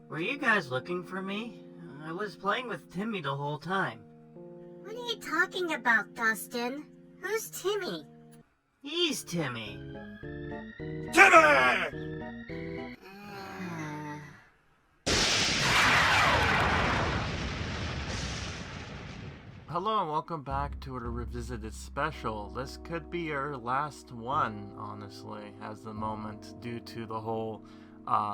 Were you guys looking for me? I was playing with Timmy the whole time. What are you talking about, Dustin? Who's Timmy? He's Timmy. Timmy! Hello and welcome back to a revisited special. This could be our last one, honestly, as the moment, due to the whole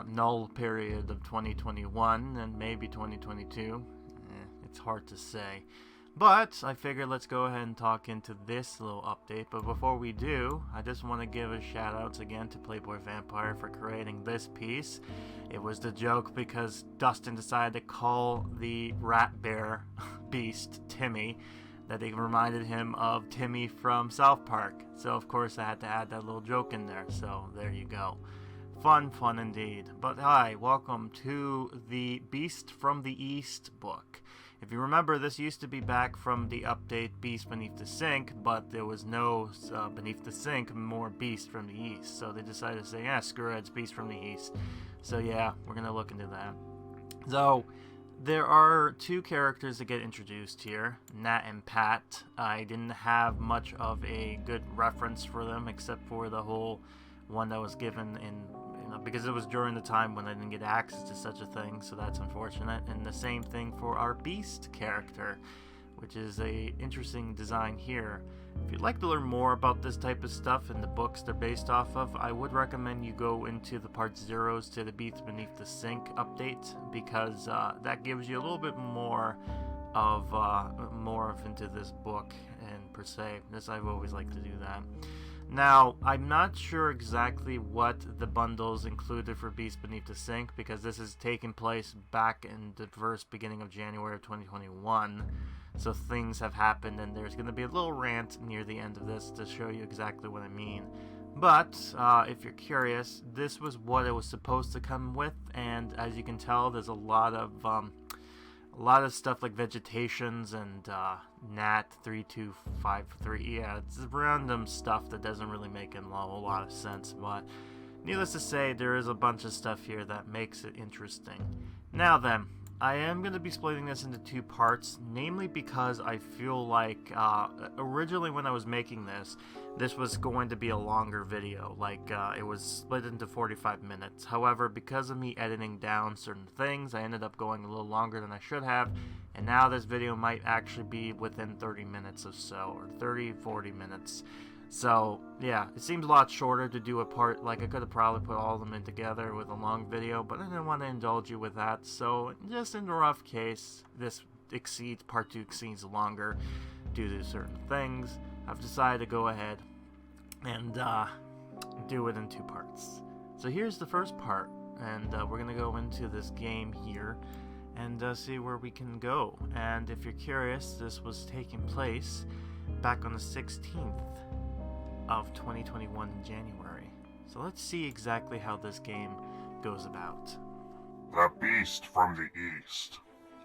null period of 2021 and maybe 2022. It's hard to say. But I figured let's go ahead and talk into this little update. But before we do, I just want to give a shout outs again to Playboy Vampire for creating this piece. It was the joke because Dustin decided to call the rat bear beast Timmy, that it reminded him of Timmy from South Park. So of course I had to add that little joke in there. So there you go. Fun indeed. But hi, welcome to the Beast from the East book. If you remember, this used to be back from the update Beast Beneath the Sink, but there was no Beneath the Sink, more Beast from the East. So they decided to say, yeah, screw it, it's Beast from the East. So yeah, we're going to look into that. So, there are two characters that get introduced here, Nat and Pat. I didn't have much of a good reference for them, except for the whole one that was given in, because it was during the time when I didn't get access to such a thing, so that's unfortunate. And the same thing for our Beast character, which is a interesting design here. If you'd like to learn more about this type of stuff and the books they're based off of, I would recommend you go into the part zeros to the Beast Beneath the Sink update, because that gives you a little bit more of into this book and per se. I've always liked to do that. Now, I'm not sure exactly what the bundles included for Beast Beneath the Sink, because this is taking place back in the first beginning of January of 2021. So things have happened, and there's going to be a little rant near the end of this to show you exactly what I mean. But, if you're curious, this was what it was supposed to come with, and as you can tell, there's a lot of stuff like vegetations and Nat 3253. Yeah, it's random stuff that doesn't really make a whole lot of sense, but needless to say, there is a bunch of stuff here that makes it interesting. Now then, I am going to be splitting this into two parts, namely because I feel like originally when I was making this was going to be a longer video, it was split into 45 minutes. However, because of me editing down certain things, I ended up going a little longer than I should have, and now this video might actually be within 30 minutes or so, or 30-40 minutes. So, yeah, it seems a lot shorter to do a part. I could have probably put all of them in together with a long video, but I didn't want to indulge you with that. So, just in the rough case, part 2 exceeds longer due to certain things. I've decided to go ahead and do it in two parts. So here's the first part, and we're going to go into this game here and see where we can go. And if you're curious, this was taking place back on the 16th of 2021 in January. So let's see exactly how this game goes about. The Beast from the East.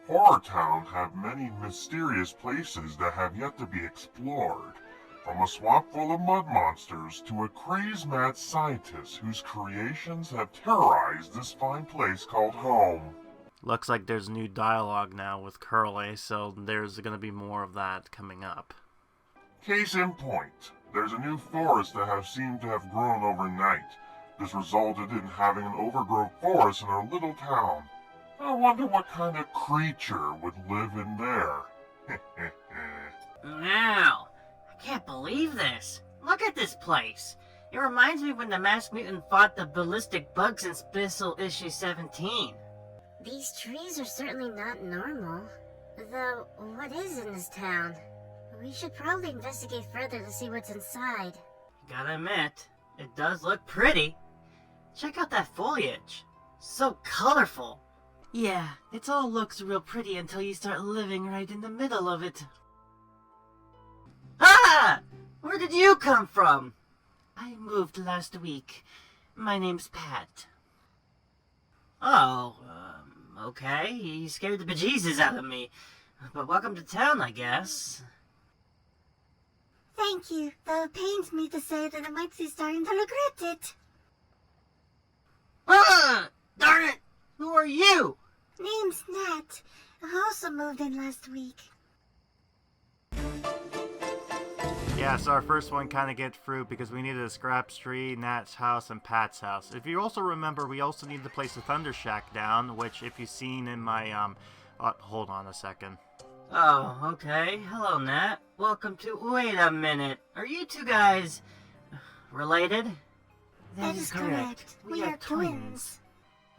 HorrorTown have many mysterious places that have yet to be explored. From a swamp full of mud monsters to a craze-mad scientist whose creations have terrorized this fine place called home. Looks like there's new dialogue now with Curly, so there's going to be more of that coming up. Case in point, there's a new forest that has seemed to have grown overnight. This resulted in having an overgrown forest in our little town. I wonder what kind of creature would live in there. Wow, I can't believe this. Look at this place. It reminds me when the Masked Mutant fought the ballistic bugs in Special Issue 17. These trees are certainly not normal. Though, what is in this town? We should probably investigate further to see what's inside. Gotta admit, it does look pretty. Check out that foliage. So colorful. Yeah, it all looks real pretty until you start living right in the middle of it. Ah! Where did you come from? I moved last week. My name's Pat. Oh, okay. You scared the bejesus out of me. But welcome to town, I guess. Thank you, though it pains me to say that I might be starting to regret it. Ah! Darn it! Who are you? Name's Nat. I also moved in last week. Yeah, so our first one kind of get through because we needed a scrap tree, Nat's house, and Pat's house. If you also remember, we also need to place the Thunder Shack down, which if you've seen in my, hold on a second. Oh, okay. Hello, Nat. Welcome to... Wait a minute. Are you two guys... related? That is correct. We are twins.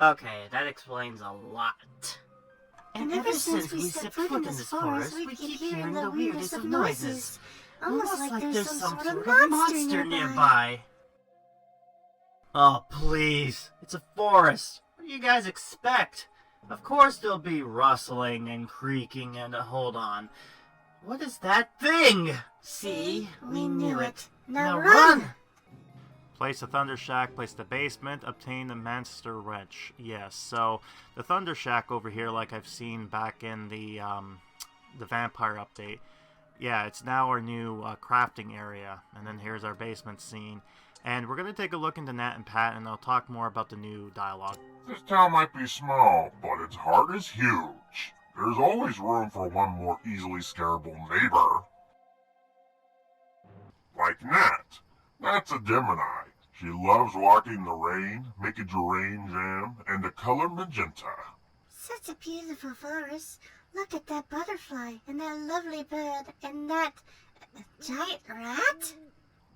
Okay, that explains a lot. And ever since we set foot in this forest, we keep hearing the weirdest of noises. Almost like there's some sort of monster nearby. Oh, please. It's a forest. What do you guys expect? Of course there'll be rustling and creaking and... hold on. What is that thing? See? We knew it. Now run! Place the Thunder Shack, place the basement, obtain the Monster Wrench. Yes, so the Thunder Shack over here, like I've seen back in the Vampire update, yeah, it's now our new crafting area. And then here's our basement scene. And we're going to take a look into Nat and Pat, and I'll talk more about the new dialogue. This town might be small, but its heart is huge. There's always room for one more easily scareable neighbor. Like Nat. Nat's a Gemini. She loves walking in the rain, making rain jam, and the color magenta. Such a beautiful forest. Look at that butterfly, and that lovely bird, and that... giant rat?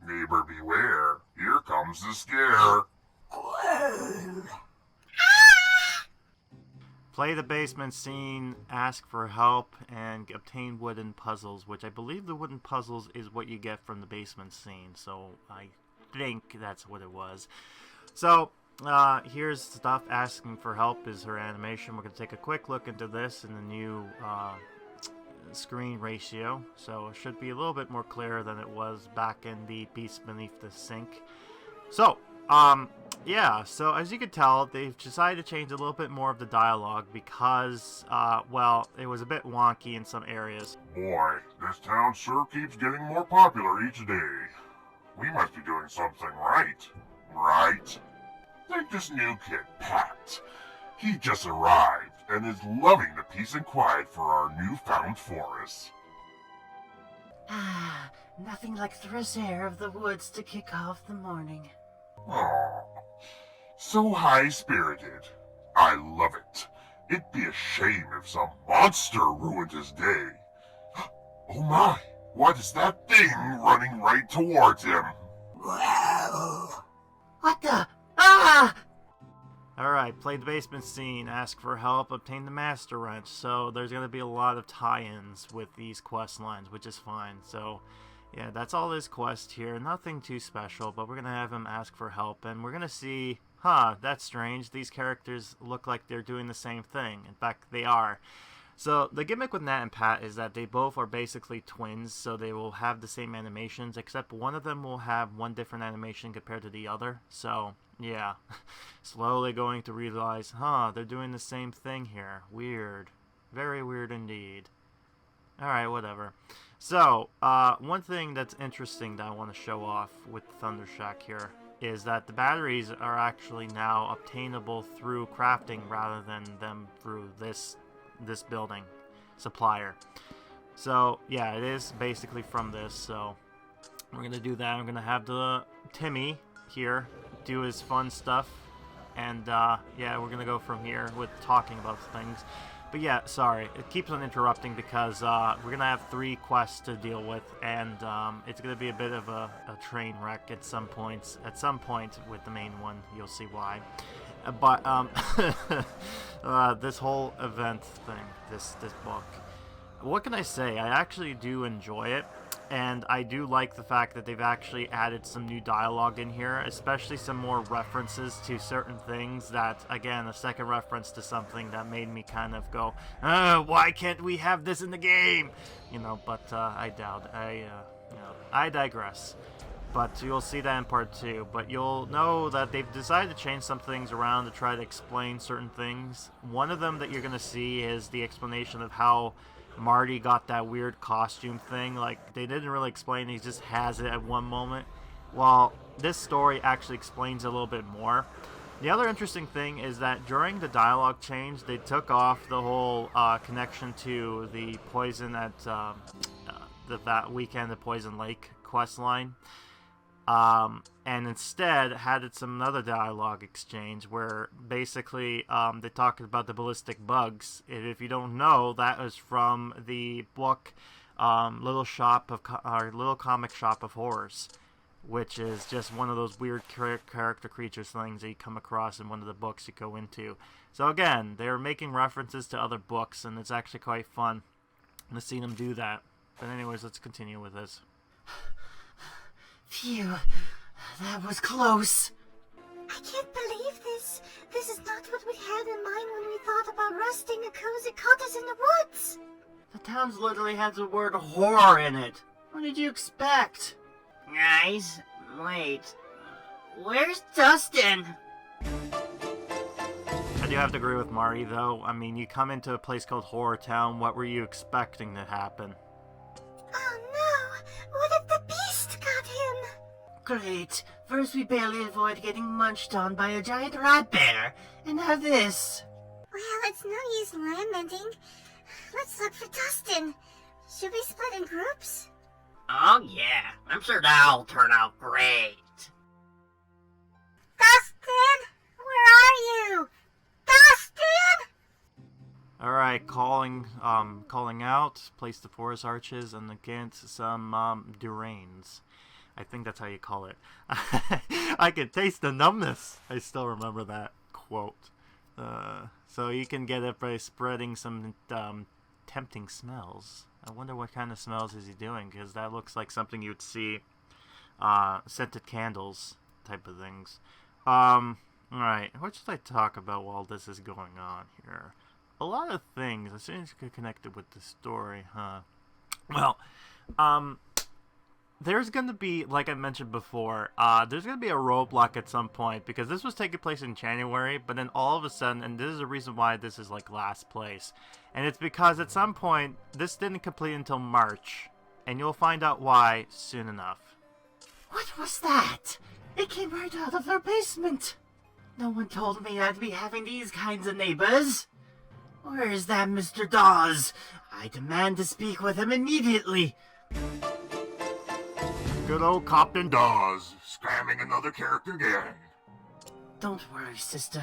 Neighbor beware, here comes the scare. Play the basement scene, ask for help, and obtain wooden puzzles, which I believe the wooden puzzles is what you get from the basement scene, so I think that's what it was. So, here's stuff. Asking for help is her animation. We're going to take a quick look into this in the new screen ratio, so it should be a little bit more clear than it was back in the Beast Beneath the Sink. So, yeah, so as you can tell, they've decided to change a little bit more of the dialogue because, well, it was a bit wonky in some areas. Boy, this town sure keeps getting more popular each day. We must be doing something right. Right? Like this new kid, Pat. He just arrived and is loving the peace and quiet for our newfound forest. Ah, nothing like the fresh air of the woods to kick off the morning. Aww. So high-spirited. I love it. It'd be a shame if some monster ruined his day. Oh my! What is that thing running right towards him? What the? Ah! Alright, play the basement scene, ask for help, obtain the Master Wrench. So there's going to be a lot of tie-ins with these quest lines, which is fine. So yeah, that's all this quest here. Nothing too special, but we're going to have him ask for help. And we're going to see, that's strange. These characters look like they're doing the same thing. In fact, they are. So the gimmick with Nat and Pat is that they both are basically twins, so they will have the same animations, except one of them will have one different animation compared to the other. So yeah, slowly going to realize, they're doing the same thing here. Weird. Very weird indeed. Alright, whatever. So, one thing that's interesting that I want to show off with the Thunder Shack here is that the batteries are actually now obtainable through crafting rather than them through this building supplier. So, yeah, it is basically from this, so we're going to do that. I'm going to have the Timmy here do his fun stuff, and yeah, we're going to go from here with talking about things. But yeah, sorry, it keeps on interrupting because we're going to have 3 quests to deal with, and it's going to be a bit of a train wreck at some points. At some point with the main one, you'll see why. But this whole event thing, this book, what can I say? I actually do enjoy it, and I do like the fact that they've actually added some new dialogue in here, especially some more references to certain things that, again, a second reference to something that made me kind of go, why can't we have this in the game? You know, but I doubt. I digress. But you'll see that in part 2. But you'll know that they've decided to change some things around to try to explain certain things. One of them that you're going to see is the explanation of how Marty got that weird costume thing. Like, they didn't really explain, he just has it at one moment. Well, this story actually explains a little bit more. The other interesting thing is that during the dialogue change, they took off the whole connection to the poison at that weekend at Poison Lake quest line. And instead had it some other dialogue exchange where basically they talked about the ballistic bugs. And if you don't know, that was from the book Little Comic Shop of Horrors, which is just one of those weird character creatures things that you come across in one of the books you go into. So again, they're making references to other books, and it's actually quite fun to see them do that. But anyways, let's continue with this. Phew, that was close. I can't believe this. This is not what we had in mind when we thought about rusting a cozy cottage in the woods. The town's literally has the word horror in it. What did you expect? Guys, wait. Where's Dustin? I do have to agree with Mari, though. I mean, you come into a place called HorrorTown, what were you expecting to happen? Oh no! What if the beast got him? Great. First we barely avoid getting munched on by a giant rat bear, and now this. Well, it's no use lamenting. Let's look for Dustin. Should we split in groups? Oh yeah, I'm sure that'll turn out great. Dustin! Where are you? Dustin! Alright, calling out, place the forest arches, and against some durains. I think that's how you call it. I can taste the numbness. I still remember that quote. So you can get it by spreading some tempting smells. I wonder what kind of smells is he doing, because that looks like something you would see scented candles type of things. Alright, what should I talk about while this is going on here? A lot of things. As soon as you get connected with the story, huh? Well, there's going to be, like I mentioned before, there's going to be a roadblock at some point, because this was taking place in January, but then all of a sudden, and this is the reason why this is like last place, and it's because at some point, this didn't complete until March, and you'll find out why soon enough. What was that? It came right out of their basement. No one told me I'd be having these kinds of neighbors. Where is that Mr. Dawes? I demand to speak with him immediately. Good old Captain Dawes, scamming another character again. Don't worry, sister.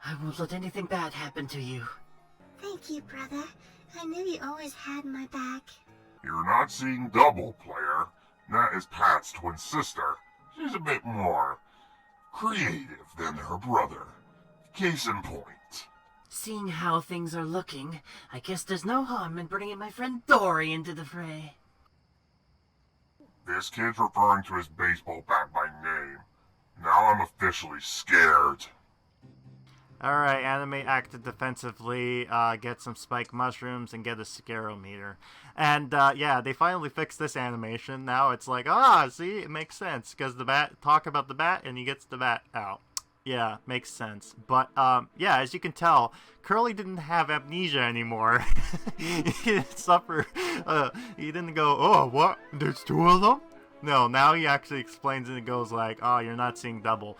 I won't let anything bad happen to you. Thank you, brother. I knew you always had my back. You're not seeing double, player. That is Pat's twin sister. She's a bit more creative than her brother. Case in point. Seeing how things are looking, I guess there's no harm in bringing my friend Dory into the fray. This kid's referring to his baseball bat by name. Now I'm officially scared. Alright, animate acted defensively, get some spike mushrooms, and get a scarometer. And, yeah, they finally fixed this animation. Now it's like, see, it makes sense, because the bat, talk about the bat, and he gets the bat out. Yeah, makes sense. But, yeah, as you can tell, Curly didn't have amnesia anymore. He didn't suffer, he didn't go, oh, what? There's two of them? No, now he actually explains it and goes like, oh, you're not seeing double.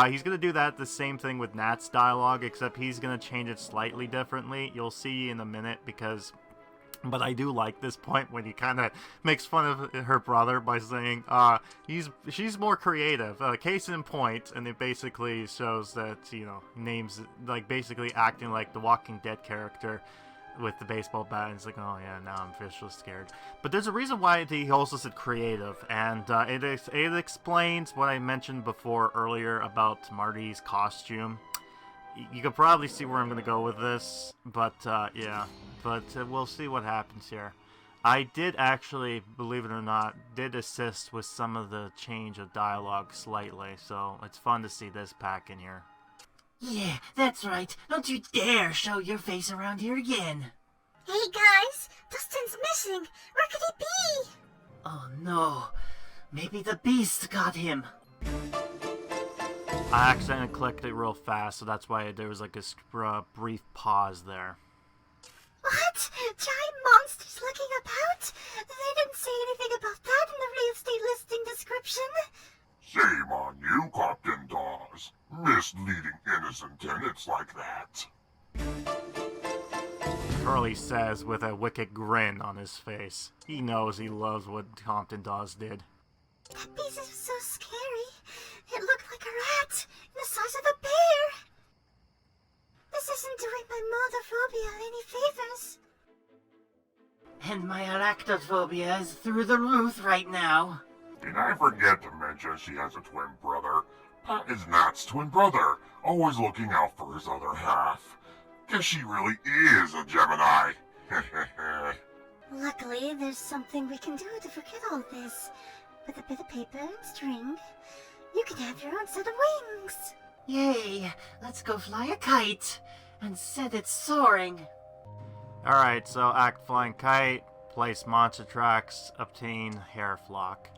He's going to do that the same thing with Nat's dialogue, except he's going to change it slightly differently. You'll see in a minute, because... But I do like this point when he kind of makes fun of her brother by saying, she's more creative. Case in point, and it basically shows that, names, like, basically acting like the Walking Dead character with the baseball bat, and it's like, oh yeah, now I'm officially scared. But there's a reason why he also said creative, and it explains what I mentioned before earlier about Marty's costume. You could probably see where I'm going to go with this, but yeah, but we'll see what happens here. I did actually, believe it or not, assist with some of the change of dialogue slightly, so it's fun to see this pack in here. Yeah, that's right. Don't you dare show your face around here again. Hey guys, Dustin's missing. Where could he be? Oh no, maybe the beast got him. I accidentally clicked it real fast, so that's why there was like a brief pause there. What? Giant monsters looking about? They didn't say anything about that in the real estate listing description. Shame on you, Captain Dawes, misleading innocent tenants like that. Curly says with a wicked grin on his face. He knows he loves what Compton Dawes did. That beast is so scary. It looked like a rat, the size of a bear. This isn't doing my motherphobia any favors. And my arachnophobia is through the roof right now. Did I forget to mention she has a twin brother? That is Nat's twin brother, always looking out for his other half. Guess she really is a Gemini. Luckily, there's something we can do to forget all this. With a bit of paper and string, you can have your own set of wings. Yay! Let's go fly a kite and set it soaring. Alright, so act flying kite, place monster tracks, obtain hair flock.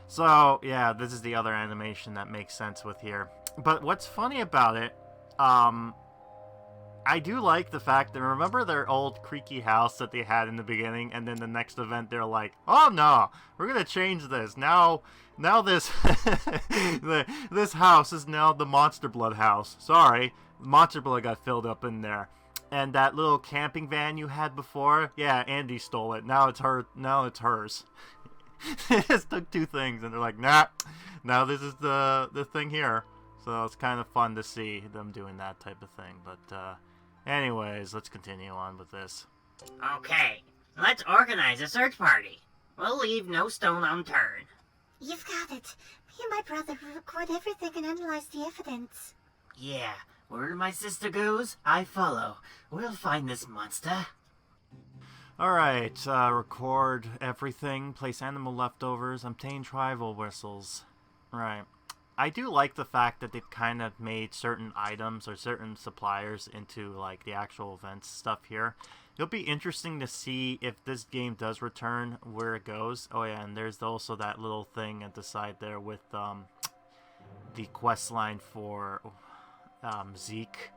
So, yeah, this is the other animation that makes sense with here. But what's funny about it, I do like the fact that, remember their old creaky house that they had in the beginning, and then the next event they're like, oh no, we're gonna change this. Now this, this house is now the Monster Blood house. Sorry, Monster Blood got filled up in there. And that little camping van you had before, yeah, Andy stole it. Now it's hers. They just took two things, and they're like, nah, now this is the thing here. So it's kind of fun to see them doing that type of thing. But anyways, let's continue on with this. Okay, let's organize a search party. We'll leave no stone unturned. You've got it. Me and my brother will record everything and analyze the evidence. Yeah, where my sister goes, I follow. We'll find this monster. Alright, record everything, place animal leftovers, obtain tribal whistles. Right. I do like the fact that they've kind of made certain items or certain suppliers into like the actual events stuff here. It'll be interesting to see if this game does return, where it goes. Oh yeah, and there's also that little thing at the side there with the quest line for Zeke,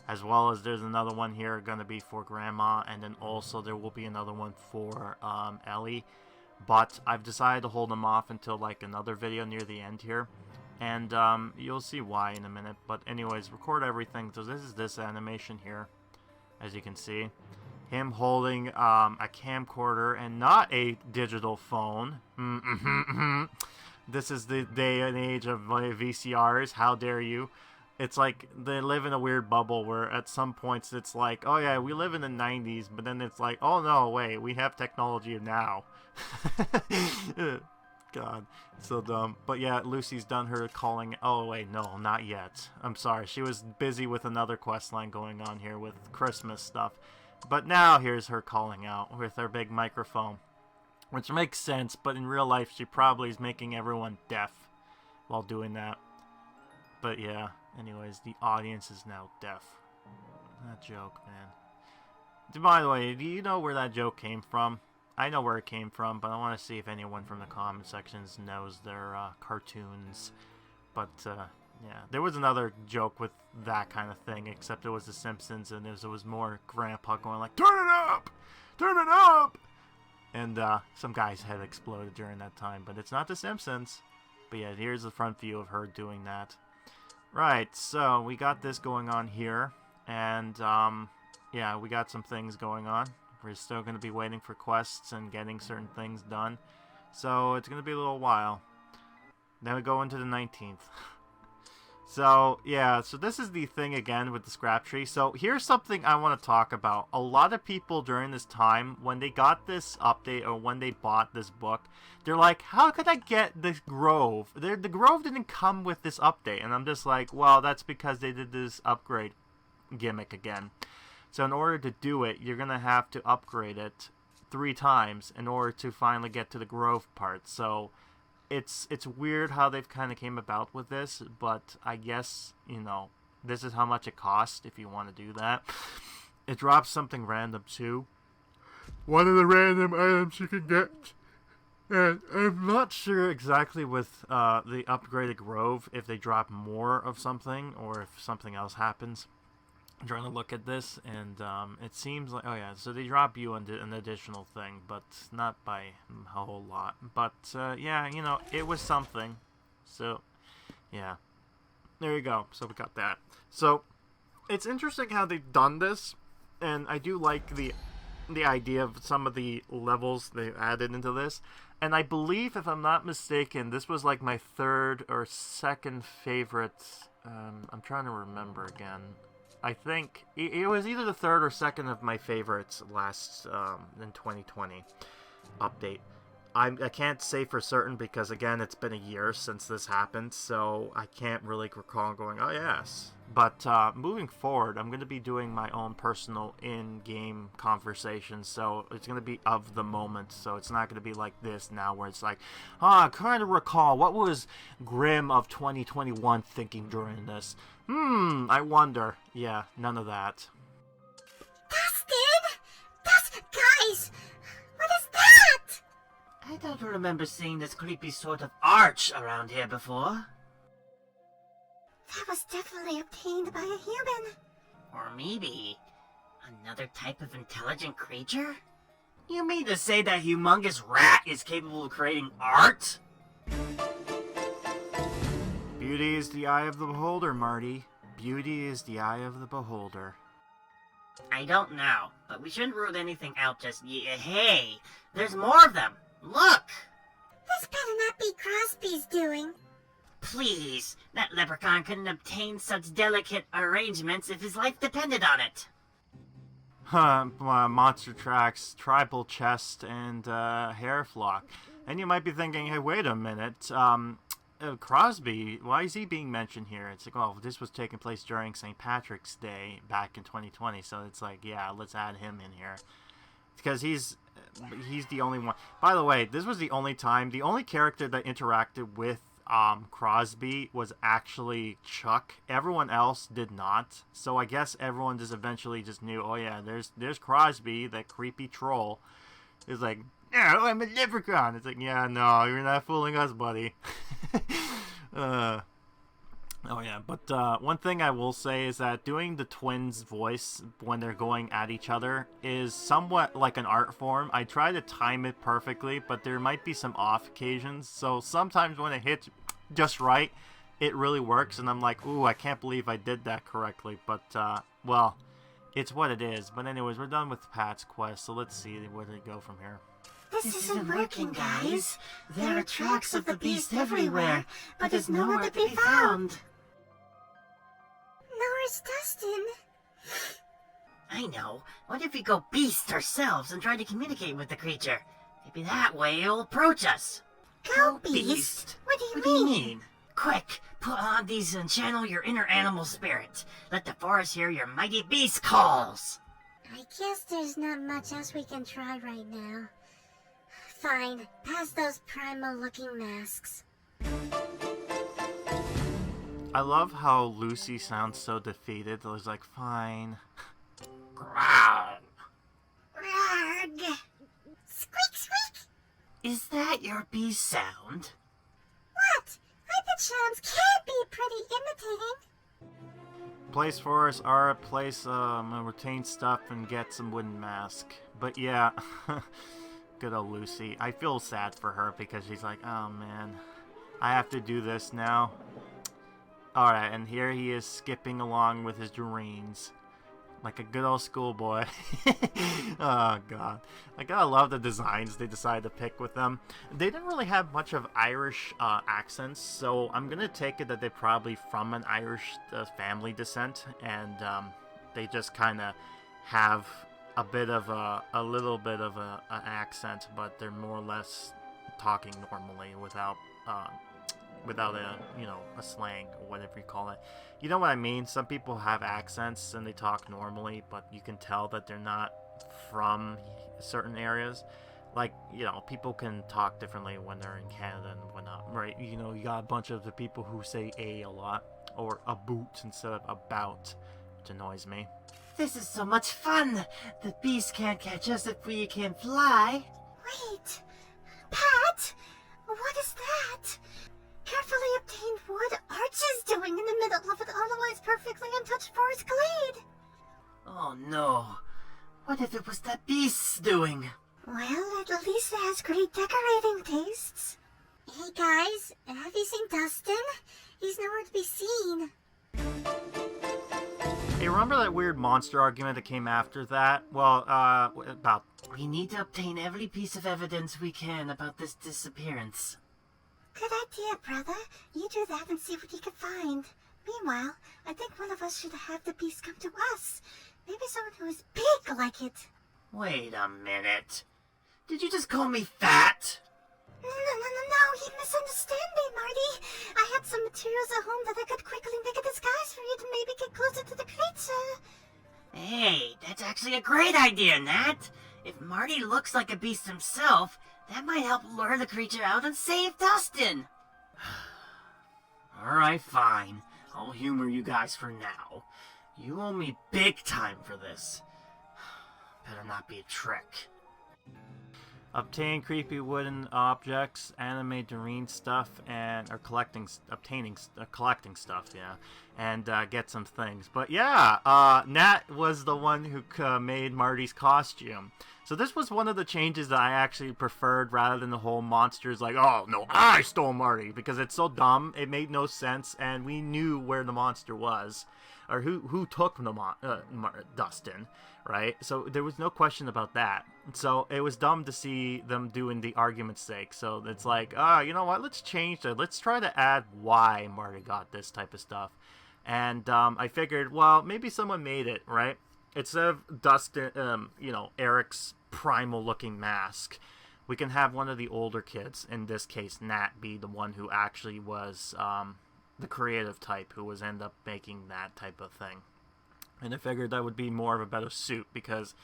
as well as there's another one here going to be for Grandma, and then also there will be another one for Ellie. But I've decided to hold them off until like another video near the end here. And you'll see why in a minute. But anyways, record everything. So this is this animation here, as you can see. Him holding a camcorder and not a digital phone. This is the day and age of VCRs. How dare you? It's like they live in a weird bubble where at some points it's like, oh yeah, we live in the 90s. But then it's like, oh no, wait, we have technology now. God, so dumb. But yeah, Lucy's done her calling. Oh wait, no, not yet. I'm sorry, she was busy with another quest line going on here with Christmas stuff. But now here's her calling out with her big microphone, which makes sense. But in real life, she probably is making everyone deaf while doing that. But yeah, anyways, the audience is now deaf. That joke, man. By the way, do you know where that joke came from? I know where it came from, but I want to see if anyone from the comment sections knows their cartoons. But, yeah, there was another joke with that kind of thing, except it was The Simpsons, and it was more Grandpa going like, turn it up! Turn it up! And some guy's head exploded during that time, but it's not The Simpsons. But yeah, here's the front view of her doing that. Right, so we got this going on here, and, yeah, we got some things going on. We're still going to be waiting for quests and getting certain things done. So it's going to be a little while. Then we go into the 19th. So, yeah, so this is the thing again with the scrap tree. So here's something I want to talk about. A lot of people during this time, when they got this update or when they bought this book, they're like, how could I get this Grove? The Grove didn't come with this update. And I'm just like, well, that's because they did this upgrade gimmick again. So in order to do it, you're going to have to upgrade it 3 times in order to finally get to the Grove part. So it's weird how they've kind of came about with this, but I guess, you know, this is how much it costs if you want to do that. It drops something random too. One of the random items you can get. And I'm not sure exactly with the upgraded Grove if they drop more of something or if something else happens. I'm trying to look at this, and it seems like, oh yeah, so they drop you an additional thing, but not by a whole lot. But yeah, you know, it was something. So Yeah. There you go. So we got that. So it's interesting how they've done this, and I do like the idea of some of the levels they've added into this. And I believe, if I'm not mistaken, this was like my third or second favorite. I'm trying to remember again. I think it was either the third or second of my favorites last in 2020 update. I can't say for certain because, again, it's been a year since this happened, so I can't really recall going, oh yes. But moving forward, I'm going to be doing my own personal in-game conversation, so it's going to be of the moment, so it's not going to be like this now where it's like, kind of recall, what was Grim of 2021 thinking during this? I wonder. Yeah, none of that. Dustin! Guys! What is that? I don't remember seeing this creepy sort of arch around here before. That was definitely obtained by a human. Or maybe another type of intelligent creature? You mean to say that humongous rat is capable of creating art? Beauty is the eye of the beholder, Marty. Beauty is the eye of the beholder. I don't know, but we shouldn't rule anything out just yet. Hey, there's more of them. Look! This better not be Crosby's doing. Please, that leprechaun couldn't obtain such delicate arrangements if his life depended on it. Monster tracks, tribal chest, and hair flock. And you might be thinking, hey, wait a minute. Crosby, why is he being mentioned here? It's like, well, this was taking place during St. Patrick's Day back in 2020, so it's like, yeah, let's add him in here. Because he's the only one. By the way, this was the only character that interacted with Crosby was actually Chuck. Everyone else did not. So I guess everyone just eventually just knew, oh yeah, there's Crosby, that creepy troll. It's like, no, I'm a leprechaun. It's like, yeah, no, you're not fooling us, buddy. Oh yeah, but one thing I will say is that doing the twins' voice when they're going at each other is somewhat like an art form. I try to time it perfectly, but there might be some off occasions. So sometimes when it hits just right, it really works, and I'm like, ooh, I can't believe I did that correctly. But, well, it's what it is. But anyways, we're done with Pat's quest, so let's see where they go from here. This isn't working, guys. There are tracks of the beast everywhere, but there's nowhere to be found. Nor is Dustin. I know. What if we go beast ourselves and try to communicate with the creature? Maybe that way it'll approach us. Go beast? What do you mean? Quick, put on these and channel your inner animal spirit. Let the forest hear your mighty beast calls. I guess there's not much else we can try right now. Fine, pass those primal-looking masks. I love how Lucy sounds so defeated. I was like, fine. Growl. Rarg! Squeak, squeak! Is that your beast sound? What? I bet sounds can be pretty imitating. Place for us are a place, retain stuff and get some wooden mask. But yeah, good old Lucy. I feel sad for her because she's like, oh man, I have to do this now. Alright, and here he is skipping along with his dreams. Like a good old schoolboy. Oh god. I gotta love the designs they decided to pick with them. They didn't really have much of Irish accents, so I'm gonna take it that they're probably from an Irish family descent, and they just kind of have a bit of a little bit of an accent, but they're more or less talking normally without a slang or whatever you call it. You know what I mean? Some people have accents and they talk normally, but you can tell that they're not from certain areas. Like, people can talk differently when they're in Canada and whatnot, right? You got a bunch of the people who say a lot, or a boot instead of about, which annoys me. This is so much fun! The beast can't catch us if we can fly. Wait, Pat? What is that? Carefully obtained wood arches doing in the middle of an otherwise perfectly untouched forest glade. Oh no. What if it was that beast's doing? Well, at least it has great decorating tastes. Hey guys, have you seen Dustin? He's nowhere to be seen. Hey, remember that weird monster argument that came after that? Well, about... We need to obtain every piece of evidence we can about this disappearance. Good idea, brother. You do that and see what you can find. Meanwhile, I think one of us should have the beast come to us. Maybe someone who is big like it. Wait a minute. Did you just call me fat? No, you misunderstand me, Marty. I had some materials at home that I could quickly make a disguise for you to maybe get closer to the creature. Hey, that's actually a great idea, Nat. If Marty looks like a beast himself, that might help lure the creature out and save Dustin. Alright, fine. I'll humor you guys for now. You owe me big time for this. Better not be a trick. Obtain creepy wooden objects, animate marine stuff, and collecting stuff, yeah, and get some things. But yeah, Nat was the one who made Marty's costume. So this was one of the changes that I actually preferred rather than the whole monsters like, oh no, I stole Marty, because it's so dumb, it made no sense, and we knew where the monster was, or who took the Dustin, right? So there was no question about that. So it was dumb to see them doing the argument's sake. So it's like, you know what? Let's change that. Let's try to add why Marty got this type of stuff. And I figured, well, maybe someone made it, right? Instead of Dustin, Eric's primal-looking mask, we can have one of the older kids, in this case, Nat, be the one who actually was the creative type, who was end up making that type of thing. And I figured that would be more of a better suit, because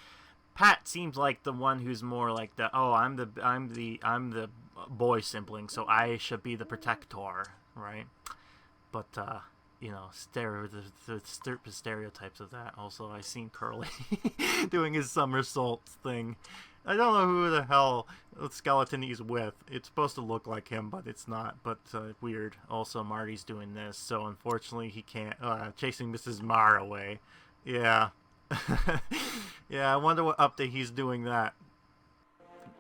Pat seems like the one who's more like the, oh, I'm the boy sibling, so I should be the protector, right? But the stereotypes of that. Also, I seen Curly doing his somersaults thing. I don't know who the hell skeleton he's with. It's supposed to look like him, but it's not. But weird. Also, Marty's doing this, so unfortunately he can't. Chasing Mrs. Marr away. Yeah. Yeah, I wonder what update he's doing that.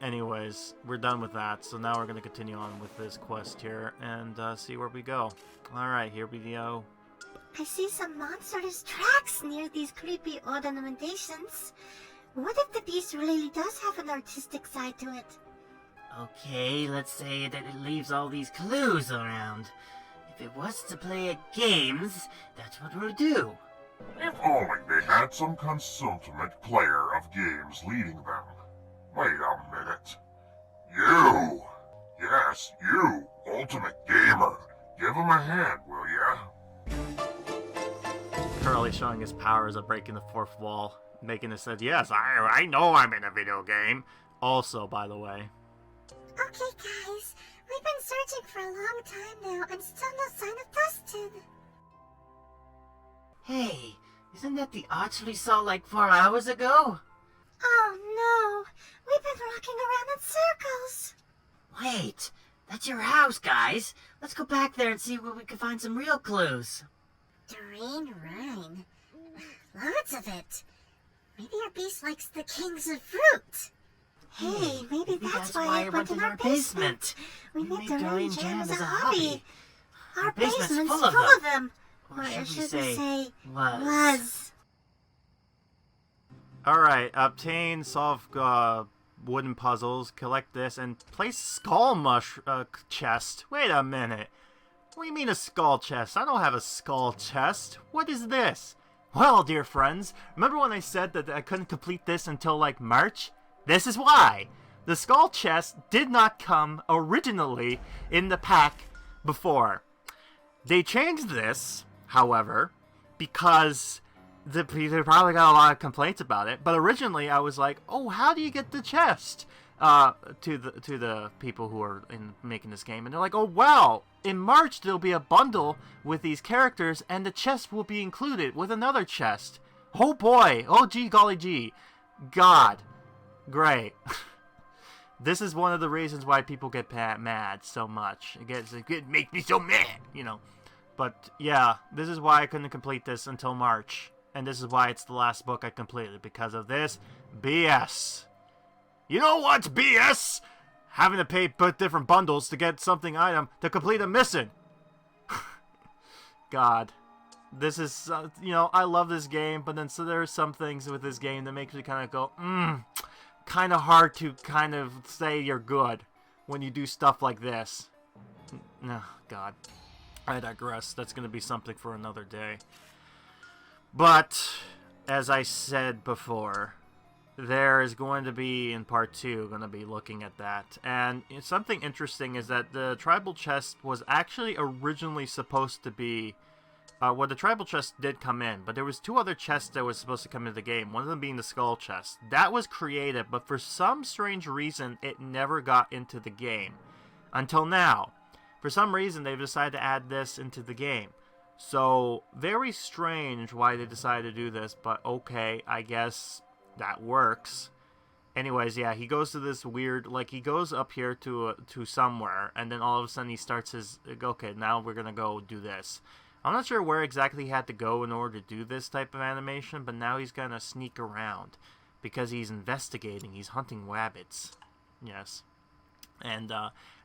Anyways, we're done with that, so now we're going to continue on with this quest here and see where we go. Alright, here we go. I see some monstrous tracks near these creepy ornamentations. What if the beast really does have an artistic side to it? Okay, let's say that it leaves all these clues around. If it was to play at games, that's what we'll do. If only they had some consummate player of games leading them. Wait a minute. You! Yes, you, Ultimate Gamer. Give him a hand, will ya? Curly showing his powers of breaking the fourth wall, making it said, yes, I know I'm in a video game. Also, by the way. Okay, guys. We've been searching for a long time now and still no sign of Dustin. Hey, isn't that the arch we saw like 4 hours ago? Oh no, we've been rocking around in circles. Wait, that's your house, guys. Let's go back there and see where we can find some real clues. Terrain Rhine. Lots of it. Maybe our beast likes the kings of fruit. Hey, maybe that's why it went in our basement. We made Doreen jam as a hobby. Our basement's full of them. Or should we say, was. Alright, obtain, solve wooden puzzles, collect this, and place skull chest. Wait a minute. What do you mean a skull chest? I don't have a skull chest. What is this? Well, dear friends, remember when I said that I couldn't complete this until, like, March? This is why. The skull chest did not come originally in the pack before. They changed this, however, because they probably got a lot of complaints about it. But originally, I was like, "Oh, how do you get the chest?" To the people who are making this game, and they're like, "Oh, wow! In March, there'll be a bundle with these characters, and the chest will be included with another chest." Oh boy! Oh gee, golly gee, God, great. This is one of the reasons why people get mad so much. It makes me so mad, you know. But yeah, this is why I couldn't complete this until March. And this is why it's the last book I completed, because of this BS. You know what's BS? having to pay different bundles to get something item to complete a mission. God. This is, I love this game, but then so there are some things with this game that makes me kind of go, kind of hard to kind of say you're good when you do stuff like this. Oh, God. I digress. That's going to be something for another day. But, as I said before, there is going to be, in part 2, going to be looking at that. And something interesting is that the tribal chest was actually originally supposed to be... well, the tribal chest did come in, but there was 2 other chests that was supposed to come into the game. One of them being the skull chest. That was created, but for some strange reason, it never got into the game. Until now. For some reason, they've decided to add this into the game. So, very strange why they decided to do this, but okay, I guess that works. Anyways, yeah, he goes to this weird, like, he goes up here to somewhere, and then all of a sudden he starts his, okay, now we're gonna go do this. I'm not sure where exactly he had to go in order to do this type of animation, but now he's gonna sneak around, because he's investigating, he's hunting rabbits. Yes. And,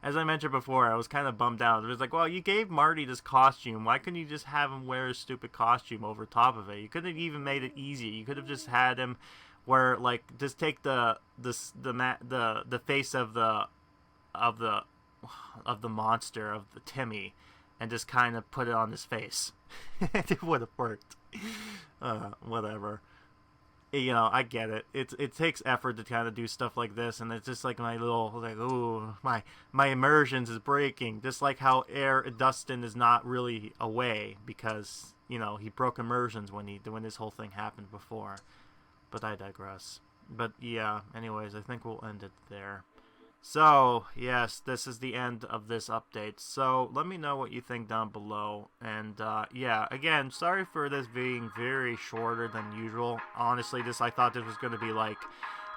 as I mentioned before, I was kind of bummed out. It was like, well, you gave Marty this costume. Why couldn't you just have him wear a stupid costume over top of it? You could have even made it easy. You could have just had him wear, like, just take the face of the monster, of the Timmy, and just kind of put it on his face. It would have worked. Whatever. I get it. It takes effort to kind of do stuff like this, and it's just like my little, like, ooh, my immersions is breaking. Just like how Dustin is not really away because, he broke immersions when this whole thing happened before. But I digress. But yeah, anyways, I think we'll end it there. So, yes, this is the end of this update. So, let me know what you think down below. And, yeah, again, sorry for this being very shorter than usual. Honestly, I thought this was going to be, like,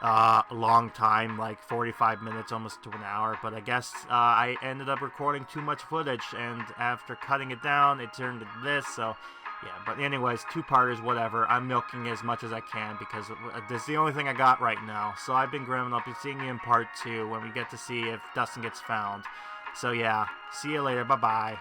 a long time, like 45 minutes, almost to an hour. But I guess I ended up recording too much footage, and after cutting it down, it turned into this, so... Yeah, but anyways, 2-parters, whatever. I'm milking as much as I can because this is the only thing I got right now. So I've been Grim, and I'll be seeing you in part 2 when we get to see if Dustin gets found. So yeah, see you later. Bye-bye.